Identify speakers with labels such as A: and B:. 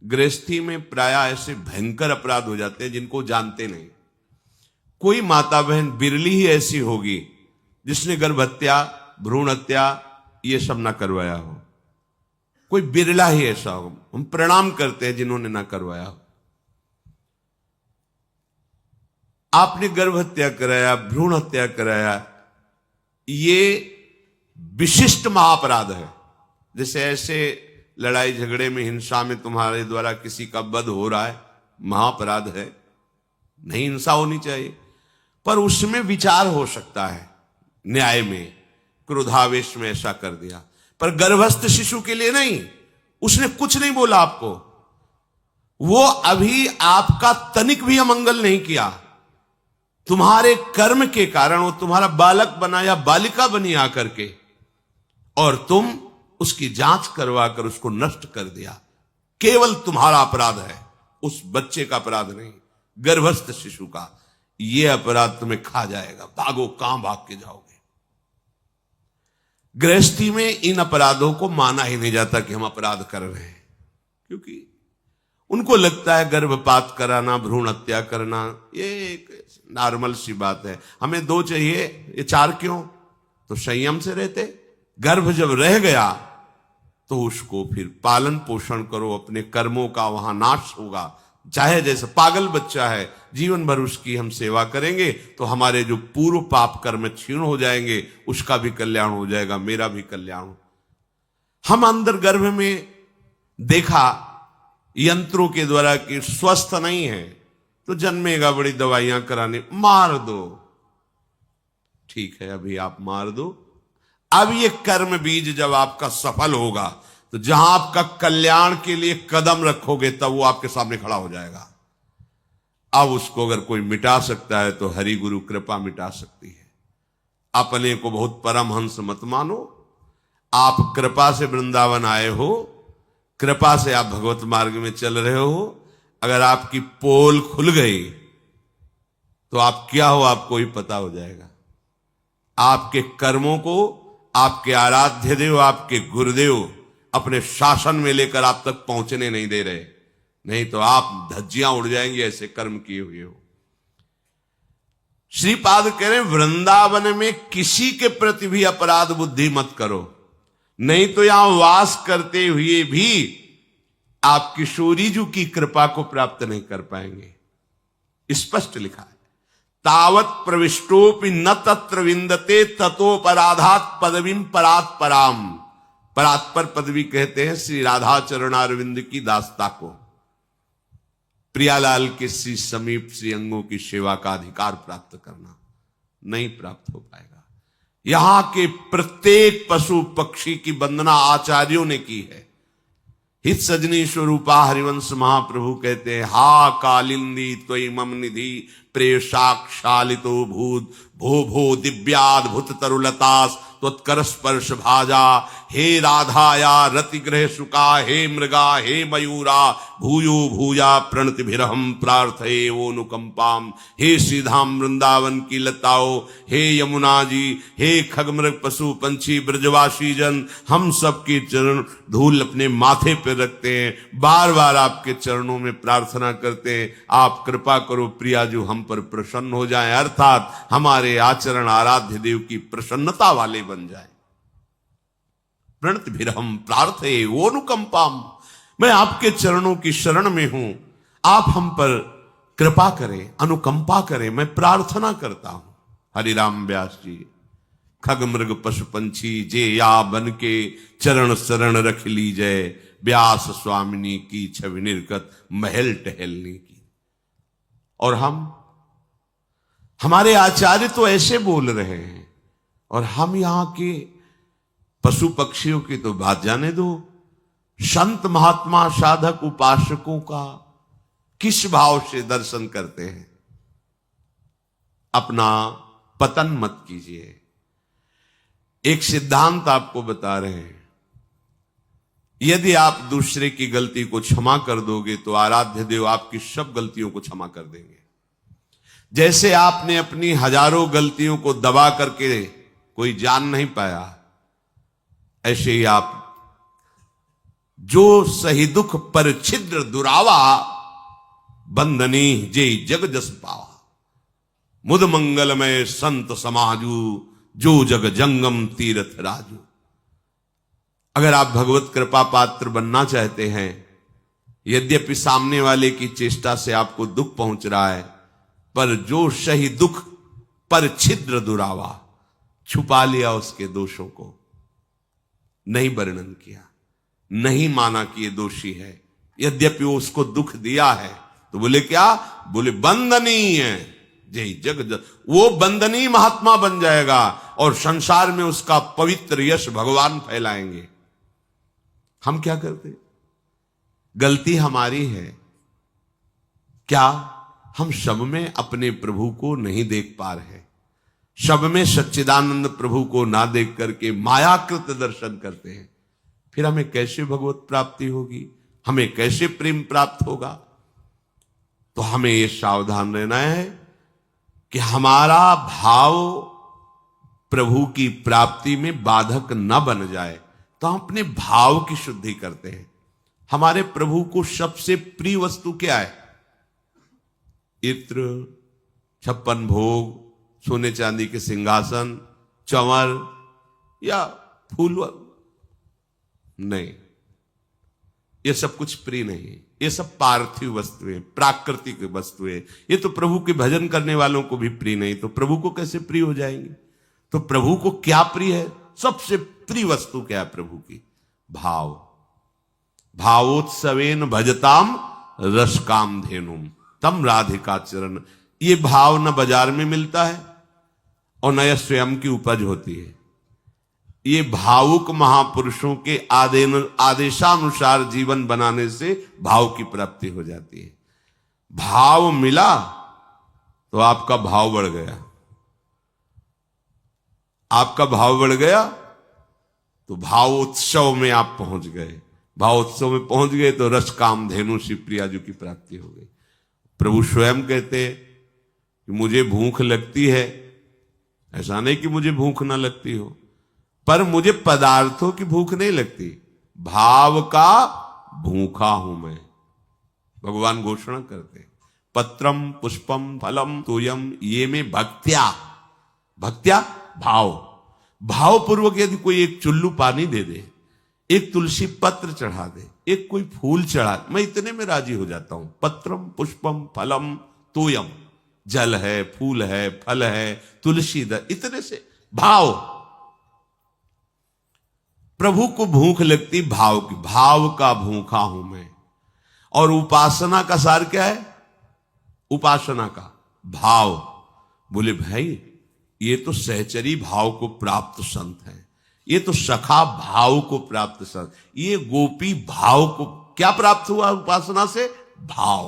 A: गृहस्थी में प्राय ऐसे भयंकर अपराध हो जाते हैं जिनको जानते नहीं। कोई माता बहन बिरली ही ऐसी होगी जिसने गर्भ हत्या, भ्रूण हत्या ये सब ना करवाया हो। कोई बिरला ही ऐसा हो। हम प्रणाम करते हैं जिन्होंने ना करवाया हो। आपने गर्भ हत्या कराया, भ्रूण हत्या कराया, ये विशिष्ट महाअपराध है। जैसे ऐसे लड़ाई झगड़े में, हिंसा में तुम्हारे द्वारा किसी का वध हो रहा है, महाअपराध है, नहीं हिंसा होनी चाहिए। पर उसमें विचार हो सकता है न्याय में, क्रोधावेश में ऐसा कर दिया। पर गर्भस्थ शिशु के लिए नहीं। उसने कुछ नहीं बोला आपको, वो अभी आपका तनिक भी अमंगल नहीं किया। तुम्हारे कर्म के कारण वो तुम्हारा बालक बना या बालिका बनी आकर के, और तुम उसकी जांच करवा कर उसको नष्ट कर दिया। केवल तुम्हारा अपराध है, उस बच्चे का अपराध नहीं, गर्भस्थ शिशु का। यह अपराध तुम्हें खा जाएगा। भागो, कहां भाग के जाओगे। गृहस्थी में इन अपराधों को माना ही नहीं जाता कि हम अपराध कर रहे हैं, क्योंकि उनको लगता है गर्भपात कराना, भ्रूण हत्या करना ये एक नॉर्मल सी बात है। हमें 2 चाहिए, ये 4 क्यों? तो संयम से रहते। गर्भ जब रह गया तो उसको फिर पालन पोषण करो, अपने कर्मों का वहां नाश होगा। चाहे जैसे पागल बच्चा है, जीवन भर उसकी हम सेवा करेंगे तो हमारे जो पूर्व पाप कर्म क्षीण हो जाएंगे, उसका भी कल्याण हो जाएगा, मेरा भी कल्याण। हम अंदर गर्भ में देखा यंत्रों के द्वारा कि स्वस्थ नहीं है, तो जन्मेगा, बड़ी दवाइयां कराने, मार दो। ठीक है, अभी आप मार दो। अब ये कर्म बीज जब आपका सफल होगा तो जहां आपका कल्याण के लिए कदम रखोगे तब वो आपके सामने खड़ा हो जाएगा। अब उसको अगर कोई मिटा सकता है तो हरि गुरु कृपा मिटा सकती है। अपने को बहुत परमहंस मत मानो। आप कृपा से वृंदावन आए हो, कृपा से आप भगवत मार्ग में चल रहे हो। अगर आपकी पोल खुल गई तो आप क्या हो आपको ही पता हो जाएगा। आपके कर्मों को आपके आराध्य देव, आपके गुरुदेव अपने शासन में लेकर आप तक पहुंचने नहीं दे रहे, नहीं तो आप धज्जियां उड़ जाएंगे ऐसे कर्म किए हुए हो। श्रीपाद कह रहे वृंदावन में किसी के प्रति भी अपराध बुद्धि मत करो, नहीं तो यहां वास करते हुए भी आप किशोरी जी की कृपा को प्राप्त नहीं कर पाएंगे। स्पष्ट लिखा है, तावत प्रविष्टोपि न तत्र विंदते ततोपराधात पदवीं परात पराम। परात पर पदवी कहते हैं श्री राधा चरणारविंद की दास्ता को। प्रियालाल के श्री समीप श्री अंगों की सेवा का अधिकार प्राप्त करना नहीं प्राप्त हो पाएगा। यहां के प्रत्येक पशु पक्षी की वंदना आचार्यों ने की है। हित सजनी स्वरूपा हरिवंश महाप्रभु कहते हैं, हा कालिंदी त्वयि मम निधि प्रेषाक्षालितो भूत भो भो दिव्याद्भुत तरुलतास त्वत्कर स्पर्श भाजा। हे राधाया रतिग्रह सुका, हे मृगा, हे मयूरा, भूयो भूया प्रणतिभिरहम प्रार्थये ओनुकंपाम। हे श्रीधाम वृंदावन की लताओ, हे यमुना जी, हे खगमृग पशु पंछी ब्रजवासी जन, हम सबके चरण धूल अपने माथे पर रखते हैं, बार बार आपके चरणों में प्रार्थना करते हैं, आप कृपा करो प्रियाजू हम पर प्रसन्न हो जाएं, अर्थात हमारे आचरण आराध्य देव की प्रसन्नता वाले बन जाए। प्रणतिभिरहम प्रार्थये ओनुकंपाम। मैं आपके चरणों की शरण में हूं, आप हम पर कृपा करें, अनुकंपा करें, मैं प्रार्थना करता हूं। हरिराम व्यास जी, खग मृग पशु पंछी जे या बन के चरण शरण रख लीजय, व्यास स्वामिनी की छवि निर्गत महल टहलने की। और हमारे आचार्य तो ऐसे बोल रहे हैं, और हम यहां के पशु पक्षियों की तो बात जाने दो। संत महात्मा साधक उपासकों का किस भाव से दर्शन करते हैं। अपना पतन मत कीजिए। एक सिद्धांत आपको बता रहे हैं, यदि आप दूसरे की गलती को क्षमा कर दोगे तो आराध्य देव आपकी सब गलतियों को क्षमा कर देंगे। जैसे आपने अपनी हजारों गलतियों को दबा करके कोई जान नहीं पाया, ऐसे ही आप जो सही दुख पर छिद्र दुरावा, बंदनी जे जग जस पावा। मुद मंगलमय संत समाजू, जो जग जंगम तीर्थ राजू। अगर आप भगवत कृपा पात्र बनना चाहते हैं, यद्यपि सामने वाले की चेष्टा से आपको दुख पहुंच रहा है, पर जो सही दुख पर छिद्र दुरावा, छुपा लिया उसके दोषों को, नहीं वर्णन किया, नहीं माना कि ये दोषी है, यद्यपि वो उसको दुख दिया है, तो बोले क्या? बोले बंदनीय जय जग, वो बंदनीय महात्मा बन जाएगा और संसार में उसका पवित्र यश भगवान फैलाएंगे। हम क्या करते? गलती हमारी है क्या? हम सब में अपने प्रभु को नहीं देख पा रहे, सब में सच्चिदानंद प्रभु को ना देख करके मायाकृत दर्शन करते हैं। फिर हमें कैसे भगवत प्राप्ति होगी? हमें कैसे प्रेम प्राप्त होगा? तो हमें यह सावधान रहना है कि हमारा भाव प्रभु की प्राप्ति में बाधक न बन जाए। तो हम अपने भाव की शुद्धि करते हैं। हमारे प्रभु को सबसे प्रिय वस्तु क्या है? इत्र, 56 भोग, सोने चांदी के सिंहासन, चंवर या फूल? नहीं, ये सब कुछ प्रिय नहीं। ये सब पार्थिव वस्तुएं, प्राकृतिक वस्तुएं। ये तो प्रभु के भजन करने वालों को भी प्रिय नहीं, तो प्रभु को कैसे प्रिय हो जाएंगे? तो प्रभु को क्या प्रिय है? सबसे प्रिय वस्तु क्या है प्रभु की? भाव। भावोत्सवेन भजताम रसकाम धेनुम तम राधिका चरण। ये भाव न बाजार में मिलता है और न यह स्वयं की उपज होती है। ये भावुक महापुरुषों के आदेशानुसार जीवन बनाने से भाव की प्राप्ति हो जाती है। भाव मिला तो आपका भाव बढ़ गया, आपका भाव बढ़ गया तो भावोत्सव में आप पहुंच गए। भावोत्सव में पहुंच गए तो रस काम धेनु श्री प्रिया जी की प्राप्ति हो गई। प्रभु स्वयं कहते हैं कि मुझे भूख लगती है, ऐसा नहीं कि मुझे भूख ना लगती हो, पर मुझे पदार्थों की भूख नहीं लगती, भाव का भूखा हूं मैं। भगवान घोषणा करते हैं, पत्रम पुष्पम फलम तोयम ये में भक्त्या। भक्त्या भाव, भावपूर्वक यदि कोई एक चुल्लू पानी दे दे, एक तुलसी पत्र चढ़ा दे, एक कोई फूल चढ़ा, मैं इतने में राजी हो जाता हूं। पत्रम पुष्पम फलम तोयम, जल है, फूल है, फल है, तुलसी दर, इतने से भाव। प्रभु को भूख लगती भाव की, भाव का भूखा हूं मैं। और उपासना का सार क्या है? उपासना का भाव। बोले भाई ये तो सहचरी भाव को प्राप्त संत है, ये तो सखा भाव को प्राप्त संत, ये गोपी भाव को क्या प्राप्त हुआ उपासना से? भाव।